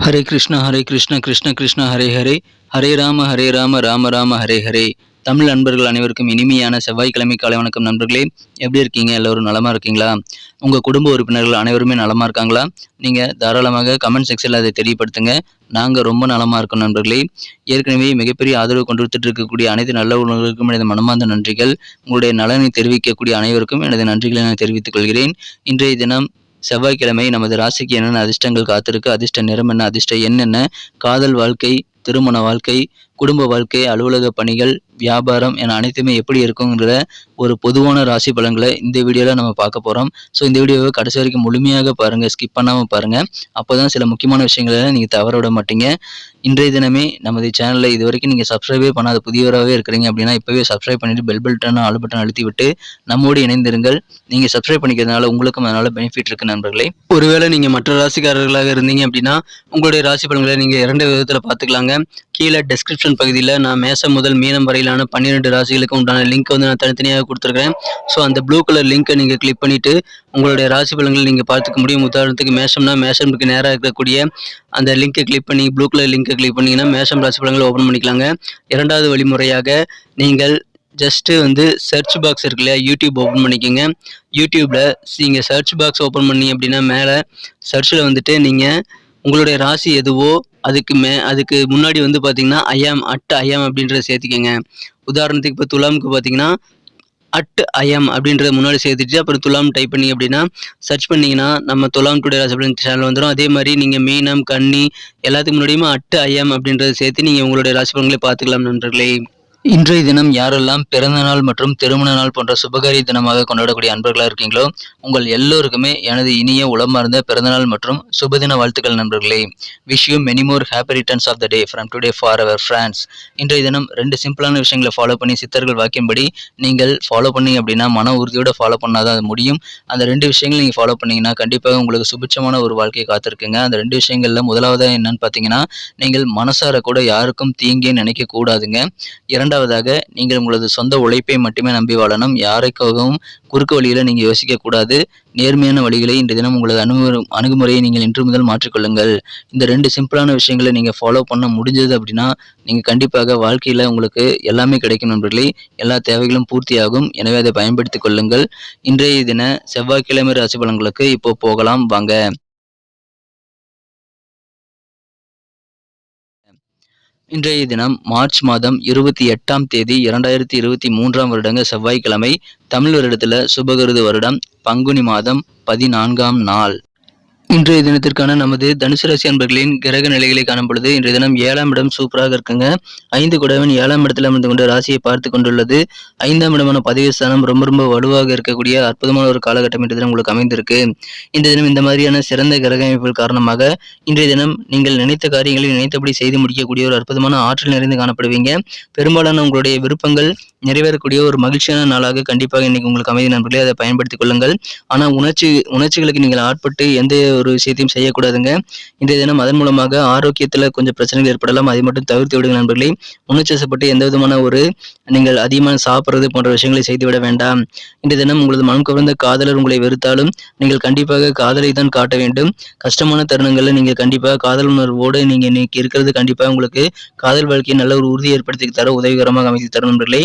ஹரே கிருஷ்ணா கிருஷ்ண கிருஷ்ண ஹரே ஹரே, ஹரே ராம ராம ராம ஹரே ஹரே. தமிழ் நண்பர்கள் அனைவருக்கும் இனிமையான செவ்வாய்க்கிழமை காலை வணக்கம் நண்பர்களே. எப்படி இருக்கீங்க? எல்லோரும் நலமா இருக்கீங்களா? உங்கள் குடும்ப உறுப்பினர்கள் அனைவருமே நலமா இருக்காங்களா? நீங்கள் தாராளமாக கமெண்ட் செக்ஷனில் அதை தெரியப்படுத்துங்க. நாங்கள் ரொம்ப நலமாக இருக்கோம் நண்பர்களே. ஏற்கனவே மிகப்பெரிய ஆதரவு கொண்டு இருக்கக்கூடிய அனைத்து நல்ல உணர்வுகளுக்கும் எனது மனமார்ந்த நன்றிகள். உங்களுடைய நலனை தெரிவிக்கக்கூடிய அனைவருக்கும் எனது நன்றிகளை நான் தெரிவித்துக் கொள்கிறேன். இன்றைய தினம் செவ்வாய்க்கிழமை நமது ராசிக்கு என்னென்ன அதிர்ஷ்டங்கள் காத்திருக்கு, அதிர்ஷ்ட நிறம் என்ன, அதிர்ஷ்ட எண் என்ன, காதல் வாழ்க்கை, திருமண வாழ்க்கை, குடும்ப வாழ்க்கை, அலுவலக பணிகள், வியாபாரம் என அனைத்துமே எப்படி இருக்குங்கிற ஒரு பொதுவான ராசி பலன்களை இந்த வீடியோவில் நம்ம பார்க்க போகிறோம். ஸோ இந்த வீடியோவை கடைசி வரைக்கும் முழுமையாக பாருங்கள், ஸ்கிப் பண்ணாமல் பாருங்கள். அப்போ தான் சில முக்கியமான விஷயங்களை நீங்கள் தவற விட மாட்டீங்க. இன்றைய தினமே நமது சேனலில் இது வரைக்கும் நீங்கள் சப்ஸ்கிரைபே பண்ணாத புதியவராகவே இருக்கிறீங்க அப்படின்னா இப்போவே சப்ஸ்கிரைப் பண்ணிவிட்டு பெல் பட்டன் ஆல் பட்டன் அழுத்தி விட்டு நம்மோடு இணைந்திருங்கள். நீங்கள் சப்ஸ்கிரைப் பண்ணிக்கிறதுனால உங்களுக்கும் அதனால் பெனிஃபிட் இருக்குது நண்பர்களே. ஒருவேளை நீங்கள் மற்ற ராசிக்காரர்களாக இருந்தீங்க அப்படின்னா உங்களுடைய ராசி பலன்களை நீங்கள் 2 விதத்தில் பார்த்துக்கலாங்க. கீழே டெஸ்கிரிப்ஷன் பகுதியில் நான் மேசம் முதல் மீனம் வரையிலான 12 ராசிகளுக்கு உண்டான லிங்க் வந்து நான் தனித்தனியாக கொடுத்துருக்கேன். ஸோ அந்த ப்ளூ கலர் லிங்க்கை நீங்கள் கிளிக் பண்ணிவிட்டு உங்களுடைய ராசி பலன்களை நீங்கள் பார்த்துக்க முடியும். உதாரணத்துக்கு மேஷம்னா மேஷமுக்கு நேராக இருக்கக்கூடிய அந்த லிங்கை கிளிக் பண்ணி ப்ளூ கலர் லிங்கை கிளிக் பண்ணிங்கன்னா மேஷம் ராசி பலன்களை ஓப்பன் பண்ணிக்கலாங்க. இரண்டாவது வழிமுறையாக நீங்கள் ஜஸ்ட்டு வந்து சர்ச் பாக்ஸ் இருக்கு இல்லையா, யூடியூப் ஓப்பன் பண்ணிக்கோங்க. யூடியூப்பில் நீங்கள் சர்ச் பாக்ஸ் ஓப்பன் பண்ணி அப்படின்னா மேலே சர்ச்சில் வந்துட்டு நீங்கள் உங்களுடைய ராசி எதுவோ அதுக்கு முன்னாடி வந்து பார்த்தீங்கன்னா ஐயாம் அப்படின்றத சேர்த்திக்கங்க. உதாரணத்துக்கு இப்போ துலாமுக்கு பார்த்தீங்கன்னா ஐஎம் அப்படின்றத முன்னாடி சேர்த்துட்டு அப்புறம் துலாம் டைப் பண்ணி அப்படின்னா சர்ச் பண்ணிங்கன்னா நம்ம துலாம் டுடே ராசி பலன் சேனல் வந்துடும். அதே மாதிரி நீங்கள் மீனம் கன்னி எல்லாத்துக்கு முன்னாடியுமே ஐஎம் அப்படின்றத சேர்த்து நீங்கள் உங்களுடைய ராசி பலன்களை பார்த்துக்கலாம் நண்பர்களே. இன்றைய தினம் யாரெல்லாம் பிறந்த நாள் மற்றும் திருமண நாள் போன்ற சுபகாரிய தினமாக கொண்டாடக்கூடிய அன்பர்களாக இருக்கீங்களோ உங்கள் எல்லோருக்குமே எனது இனிய உளமார்ந்த பிறந்தநாள் மற்றும் சுபதின வாழ்த்துக்கள் நண்பர்களே. Wish you many more happy returns of the day from today for our friends. இன்றைய தினம் 2 சிம்பிளான விஷயங்களை ஃபாலோ பண்ணி சித்தர்கள் வாக்கியம்படி நீங்கள் ஃபாலோ பண்ணீங்க அப்படின்னா மன உறுதியோடு ஃபாலோ பண்ணாதான் அது முடியும். அந்த 2 விஷயங்கள் நீங்கள் ஃபாலோ பண்ணீங்கன்னா கண்டிப்பாக உங்களுக்கு சுபிட்சமான ஒரு வாழ்க்கையை காத்திருக்குங்க. அந்த 2 விஷயங்கள்ல முதலாவது என்னன்னு பார்த்தீங்கன்னா, நீங்கள் மனசார கூட யாருக்கும் தீங்கே நினைக்க கூடாதுங்க. இரண்டாவதாக நீங்கள் உங்களது சொந்த உழைப்பை மட்டுமே நம்பி வாழணும். யாருக்காகவும் குறுக்கு வழியில நீங்க யோசிக்க கூடாது. நேர்மையான வழிகளை இன்றைய தினம் உங்களது அணுகுமுறையை நீங்கள் இன்று முதல் மாற்றிக்கொள்ளுங்கள். இந்த 2 சிம்பிளான விஷயங்களை நீங்க ஃபாலோ பண்ண முடிஞ்சது அப்படின்னா நீங்க கண்டிப்பாக வாழ்க்கையில உங்களுக்கு எல்லாமே கிடைக்கும் நண்பர்களே. எல்லா தேவைகளும் பூர்த்தியாகும். எனவே அதை பயன்படுத்திக் கொள்ளுங்கள். இன்றைய தின செவ்வாய்க்கிழமை ராசி பலன்களுக்கு இப்போ போகலாம் வாங்க. இன்றைய தினம் மார்ச் மாதம் 28ஆம் தேதி 2023ஆம் வருடங்க செவ்வாய்க்கிழமை. தமிழ் வருடத்தில் சுபகிருது வருடம் பங்குனி மாதம் 14ஆம் நாள். இன்றைய தினத்திற்கான நமது தனுசு ராசி அன்பர்களின் கிரக நிலைகளை காணும் பொழுது இன்றைய தினம் 7ஆம் இடம் சூப்பராக இருக்குங்க. 5 குடைவன் 7ஆம் இடத்தில் அமர்ந்து கொண்டு ராசியை பார்த்து கொண்டுள்ளது. 5ஆம் இடமான பதவி ஸ்தானம் ரொம்ப வலுவாக இருக்கக்கூடிய அற்புதமான ஒரு காலகட்டம் இன்றைய தினம் உங்களுக்கு அமைந்திருக்கு. இன்றைய தினம் இந்த மாதிரியான சிறந்த கிரக அமைப்புகள் காரணமாக இன்றைய தினம் நீங்கள் நினைத்த காரியங்களை நினைத்தபடி செய்து முடிக்கக்கூடிய ஒரு அற்புதமான ஆற்றல் நிறைந்து காணப்படுவீங்க. பெரும்பாலான உங்களுடைய விருப்பங்கள் நிறைவேறக்கூடிய ஒரு மகிழ்ச்சியான நாளாக கண்டிப்பாக இன்னைக்கு உங்களுக்கு அமைதி நண்பர்களே. அதை பயன்படுத்திக் கொள்ளுங்கள். ஆனால் உணர்ச்சிகளுக்கு நீங்கள் ஆட்பட்டு எந்த ஒரு விஷயத்தையும் செய்யக்கூடாதுங்க. இன்றைய தினம் அதன் மூலமாக ஆரோக்கியத்தில் கொஞ்சம் பிரச்சனைகள் ஏற்படலாம். அதை மட்டும் தவிர்த்து விடுங்க நண்பர்களே. உணர்ச்சிவசப்பட்டு எந்த விதமான நீங்கள் அதிகமாக சாப்பிட்றது போன்ற விஷயங்களை செய்துவிட வேண்டாம். இன்றைய தினம் உங்களது மனம் கவர்ந்த காதலர் உங்களை வெறுத்தாலும் நீங்கள் கண்டிப்பாக காதலை தான் காட்ட வேண்டும். கஷ்டமான தருணங்களில் நீங்கள் கண்டிப்பாக காதல் உணர்வோடு நீங்கள் இன்னைக்கு இருக்கிறது கண்டிப்பாக உங்களுக்கு காதல் வாழ்க்கையை நல்ல ஒரு உறுதி ஏற்படுத்தி தர உதவிகரமாக அமைத்து தரும் நண்பர்களே.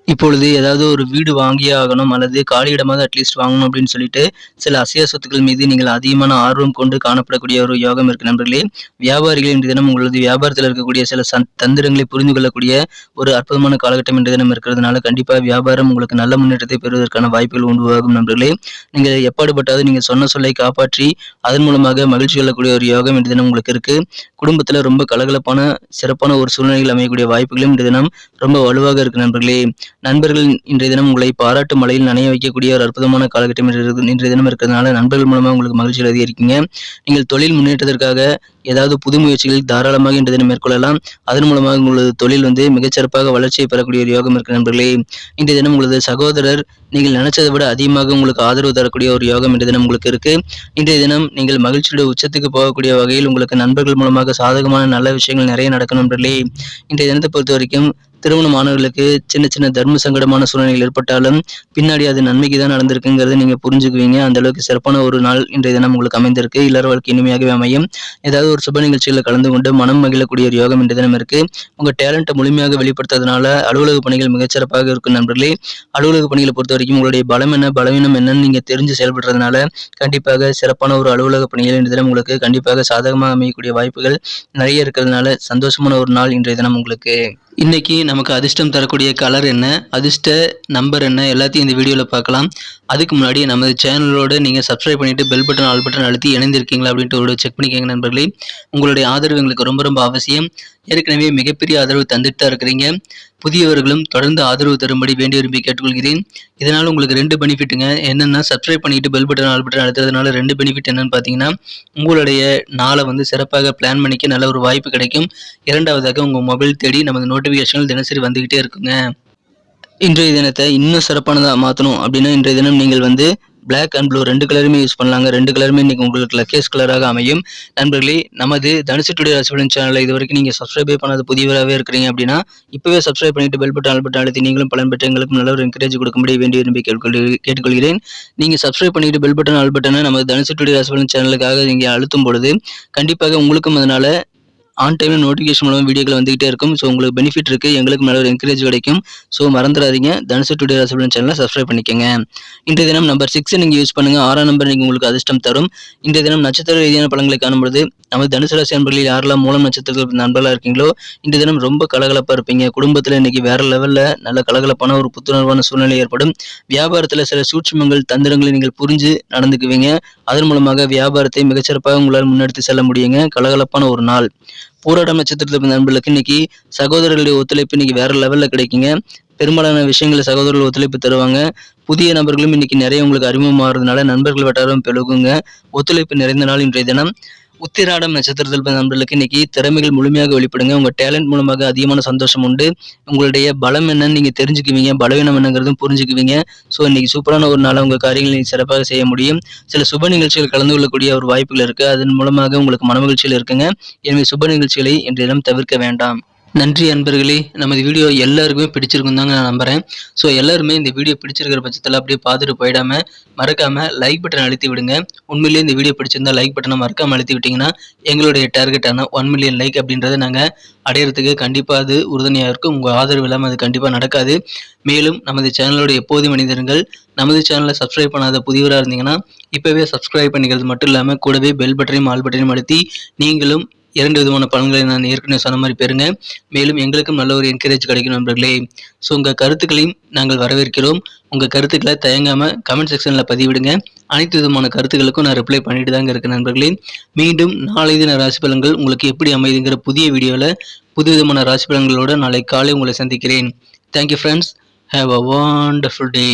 இப்பொழுது ஏதாவது ஒரு வீடு வாங்கியே ஆகணும் அல்லது காலி இடமாவது அட்லீஸ்ட் வாங்கணும் அப்படின்னு சொல்லிட்டு சில அசையா சொத்துக்கள் மீது நீங்கள் அதிகமான ஆர்வம் கொண்டு காணப்படக்கூடிய ஒரு யோகம் இருக்கு நண்பர்களே. வியாபாரிகள் இன்றைய தினம் உங்களது வியாபாரத்தில் இருக்கக்கூடிய சில தந்திரங்களை புரிந்து கொள்ளக்கூடிய ஒரு அற்புதமான காலகட்டம் இன்றைய தினம் இருக்கிறதுனால கண்டிப்பாக வியாபாரம் உங்களுக்கு நல்ல முன்னேற்றத்தை பெறுவதற்கான வாய்ப்புகள் உருவாகும் நண்பர்களே. நீங்கள் எப்பாடுபட்டாவது நீங்கள் சொன்ன சொல்லை காப்பாற்றி அதன் மூலமாக மகிழ்ச்சி கொள்ளக்கூடிய ஒரு யோகம் இன்றைய தினம் உங்களுக்கு இருக்கு. குடும்பத்தில் ரொம்ப கலகலப்பான சிறப்பான ஒரு சூழ்நிலைகள் அமையக்கூடிய வாய்ப்புகளும் இன்றைய தினம் ரொம்ப வலுவாக இருக்கு நண்பர்களே. நண்பர்கள் இன்றைய தினம் உங்களை பாராட்டு மழையில் நனைய வைக்கக்கூடிய ஒரு அற்புதமான காலகட்டம் இன்றைய தினம் இருக்கிறதுனால நண்பர்கள் மூலமாக உங்களுக்கு மகிழ்ச்சி அதிகரிக்கீங்க. நீங்கள் தொழில் முன்னேற்றத்திற்காக ஏதாவது புது முயற்சிகளில் தாராளமாக இன்றைய தினம் மேற்கொள்ளலாம். அதன் மூலமாக உங்களது தொழில் மிகச்சிறப்பாக வளர்ச்சியை பெறக்கூடிய ஒரு யோகம் இருக்கு நண்பர்களே. இன்றைய தினம் உங்களது சகோதரர் நீங்கள் நினைச்சதை விட அதிகமாக உங்களுக்கு ஆதரவு தரக்கூடிய ஒரு யோகம் இன்றைய தினம் உங்களுக்கு இருக்கு. இன்றைய தினம் நீங்கள் மகிழ்ச்சியுடைய உச்சத்துக்கு போகக்கூடிய வகையில் உங்களுக்கு நண்பர்கள் மூலமாக சாதகமான நல்ல விஷயங்கள் நிறைய நடக்கும் நண்பர்களே. இன்றைய தினத்தை பொறுத்த வரைக்கும் திருமணமானவர்களுக்கு சின்ன சின்ன தர்ம சங்கடமான சூழ்நிலைகள் ஏற்பட்டாலும் பின்னாடி அது நன்மைக்கு தான் நடந்திருக்குங்கிறத நீங்க புரிஞ்சுக்குவீங்க. அந்த அளவுக்கு சிறப்பான ஒரு நாள் இன்றைய தினம் உங்களுக்கு அமைந்திருக்கு. இல்லற வாழ்க்கை இனிமையாகவே அமையும். ஏதாவது ஒரு சுப நிகழ்ச்சிகளில் கலந்து கொண்டு மனம் மகிழக்கூடிய ஒரு யோகம் இன்றைய தினம் இருக்கு. உங்க டேலண்ட்டை முழுமையாக வெளிப்படுத்துறதுனால அலுவலக பணிகள் மிகச்சிறப்பாக இருக்கும் நண்பர்களே. அலுவலக பணிகளை பொறுத்த வரைக்கும் உங்களுடைய பலம் என்ன பலவீனம் என்னன்னு நீங்க தெரிஞ்சு செயல்படுறதுனால கண்டிப்பாக சிறப்பான ஒரு அலுவலக பணிகள் இன்றைய தினம் உங்களுக்கு கண்டிப்பாக சாதகமாக அமையக்கூடிய வாய்ப்புகள் நிறைய இருக்கிறதுனால சந்தோஷமான ஒரு நாள் இன்றைய தினம் உங்களுக்கு. இன்னைக்கு நமக்கு அதிர்ஷ்டம் தரக்கூடிய கலர் என்ன, அதிர்ஷ்ட நம்பர் என்ன, எல்லாத்தையும் இந்த வீடியோவில் பார்க்கலாம். அதுக்கு முன்னாடி நமது சேனலோட நீங்கள் சப்ஸ்கிரைப் பண்ணிட்டு பெல் பட்டன் ஆல் பட்டன் அழுத்தி இணைந்திருக்கீங்களா அப்படின்ட்டு ஒரு செக் பண்ணிக்கோங்க நண்பர்களே. உங்களுடைய ஆதரவு எங்களுக்கு ரொம்ப ரொம்ப அவசியம். ஏற்கனவே மிகப்பெரிய ஆதரவு தந்துட்டு தான் இருக்கிறீங்க. புதியவர்களும் தொடர்ந்து ஆதரவு தரும்படி வேண்டி விரும்பி கேட்டுக்கொள்கிறேன். இதனால் உங்களுக்கு 2 பெனிஃபிட்டுங்க. என்னென்னா சப்ஸ்கிரைப் பண்ணிட்டு பெல் பட்டன் ஆல் பட்டன் அழுத்துறதுனால 2 பெனிஃபிட் என்னன்னு பார்த்தீங்கன்னா, உங்களுடைய நாளை சிறப்பாக பிளான் பண்ணிக்க நல்ல ஒரு வாய்ப்பு கிடைக்கும். இரண்டாவதாக உங்கள் மொபைல் தேடி நமது நோட்டிஃபிகேஷன்கள் தினசரி வந்துக்கிட்டே இருக்குங்க. இன்றைய தினத்தை இன்னும் சிறப்பானதாக மாற்றணும் அப்படின்னா இன்றைய தினம் நீங்கள் பிளாக் அண்ட் ப்ளூ 2 கலருமே யூஸ் பண்ணலாங்க. 2 கலருமே இன்னைக்கு உங்களுக்கு லக்கேஜ் கலராக அமையும். நண்பர்களே, நமது தனுசு டுடே ராசிபலன் சேனலை இது வரைக்கும் நீங்கள் சப்ஸ்கிரைபே பண்ணாத புதியவராகவே இருக்கிறீங்க அப்படின்னா இப்போவே சப்ஸ்கிரைப் பண்ணிட்டு பெல் பட்டன் ஆல் பட்டன் அழுத்தி நீங்களும் பலன் பெற்று எங்களுக்கும் நல்ல ஒரு என்கரேஜ் கொடுக்கும்படி வேண்டி விரும்பி கேட்டுக்கொள்கிறேன். நீங்கள் சப்ஸ்கிரைப் பண்ணிட்டு பெல் பட்டன் ஆல் பட்டனை நமது தனுசு டுடே ராசிபலன் சேனலுக்காக நீங்கள் அழுத்தும் பொழுது கண்டிப்பாக உங்களுக்கும் அதனால ஆன் டைமில் நோட்டிஃபிகேஷன் மூலமாக வீடியோக்கள் வந்துகிட்டே இருக்கும். ஸோ உங்களுக்கு பெனிஃபிட் இருக்குது, எங்களுக்கு நல்ல ஒரு என்கரேஜ் கிடைக்கும். ஸோ மறந்துடாதீங்க, தனுசு டுடே ராசிபலன் சேனலை சப்ஸ்கிரைப் பண்ணிக்கோங்க. இன்றைய தினம் நம்பர் 6 நீங்கள் யூஸ் பண்ணுங்கள். 6ஆம் நம்பர் நீங்கள் உங்களுக்கு அதிர்ஷ்டம் தரும். இன்றைய தினம் நட்சத்திர ரீதியான பலன்களை காணும்பொழுது நமது தனுசு ராசி நண்பர்களில் யாரெல்லாம் மூலம் நட்சத்திரத்தில் நண்பர்களாக இருக்கீங்களோ இன்றைய தினம் ரொம்ப கலகலப்பாக இருப்பீங்க. குடும்பத்தில் இன்னைக்கு வேற லெவலில் நல்ல கலகலப்பான ஒரு புத்துணர்வான சூழ்நிலை ஏற்படும். வியாபாரத்தில் சில சூட்சுமங்கள் தந்திரங்களை நீங்கள் புரிஞ்சு நடந்துக்குவீங்க. அதன் மூலமாக வியாபாரத்தை மிகச்சிறப்பாக உங்களால் முன்னெடுத்து செல்ல முடியுங்க. கலகலப்பான ஒரு நாள். போராட்டம் நட்சத்திரத்தில் நண்பர்களுக்கு இன்னைக்கு சகோதரர்களுடைய ஒத்துழைப்பு இன்னைக்கு வேற லெவலில் கிடைக்குங்க. பெரும்பாலான விஷயங்களை சகோதரர்கள் ஒத்துழைப்பு தருவாங்க. புதிய நபர்களும் இன்னைக்கு நிறைய உங்களுக்கு அறிமுகமாகிறதுனால நண்பர்கள் வட்டாரம் பெருகுங்க. ஒத்துழைப்பு நிறைந்த நாள் இன்றைய தினம். உத்திராடம் நட்சத்திரத்தில் நண்பர்களுக்கு இன்னைக்கு திறமைகள் முழுமையாக வெளிப்படுங்க. உங்க டேலண்ட் மூலமாக அதிகமான சந்தோஷம் உண்டு. உங்களுடைய பலம் என்னன்னு நீங்க தெரிஞ்சுக்குவீங்க, பலவீனம் என்னங்கிறதும் புரிஞ்சுக்குவீங்க. ஸோ இன்னைக்கு சூப்பரான ஒரு நாளாக உங்க காரியங்களை சிறப்பாக செய்ய முடியும். சில சுப நிகழ்ச்சிகள் கலந்து கொள்ளக்கூடிய ஒரு வாய்ப்புகள் இருக்கு. அதன் மூலமாக உங்களுக்கு மனமகிழ்ச்சியில் இருக்குங்க. எனவே சுப நிகழ்ச்சிகளை இன்றைய தினம் தவிர்க்க வேண்டாம். நன்றி அன்பர்களே. நமது வீடியோ எல்லாருக்குமே பிடிச்சிருக்கும் தாங்க நான் நம்புகிறேன். ஸோ எல்லாருமே இந்த வீடியோ பிடிச்சிருக்கிற பட்சத்தில் அப்படியே பார்த்துட்டு போயிடாமல் மறக்காமல் லைக் பட்டன் அழுத்தி விடுங்க. உண்மையிலேயே இந்த வீடியோ பிடிச்சிருந்தா லைக் பட்டனை மறக்காமல் அழுத்தி விட்டிங்கன்னா எங்களுடைய டார்கெட்டான 1 மில்லியன் லைக் அப்படின்றத நாங்கள் அடையிறதுக்கு கண்டிப்பாக அது உறுதுணையாக இருக்கும். உங்கள் ஆதரவு இல்லாமல் அது கண்டிப்பாக நடக்காது. மேலும் நமது சேனலோட எப்போதும் மனிதர்கள் நமது சேனலை சப்ஸ்கிரைப் பண்ணாத புதியவராக இருந்தீங்கன்னா இப்போவே சப்ஸ்கிரைப் பண்ணிக்கிறது மட்டும் இல்லாமல் கூடவே பெல் பட்டனையும் ஆல் பட்டனையும் அழுத்தி நீங்களும் 2 விதமான பலன்களை நான் ஏற்கனவே சொன்ன மாதிரி பெறுங்க. மேலும் எங்களுக்கும் நல்ல ஒரு என்கரேஜ் கிடைக்கும் நண்பர்களே. ஸோ உங்கள் கருத்துக்களையும் நாங்கள் வரவேற்கிறோம். உங்கள் கருத்துக்களை தயங்காமல் கமெண்ட் செக்ஷனில் பதிவிடுங்க. அனைத்து விதமான கருத்துக்களுக்கும் நான் ரிப்ளை பண்ணிட்டு தாங்க இருக்கேன் நண்பர்களே. மீண்டும் நாளை தின ராசி பலன்கள் உங்களுக்கு எப்படி அமைதுங்கிற புதிய வீடியோவில் புது விதமான ராசி பலன்களோடு நாளை காலை உங்களை சந்திக்கிறேன். Thank you friends. Have a wonderful day.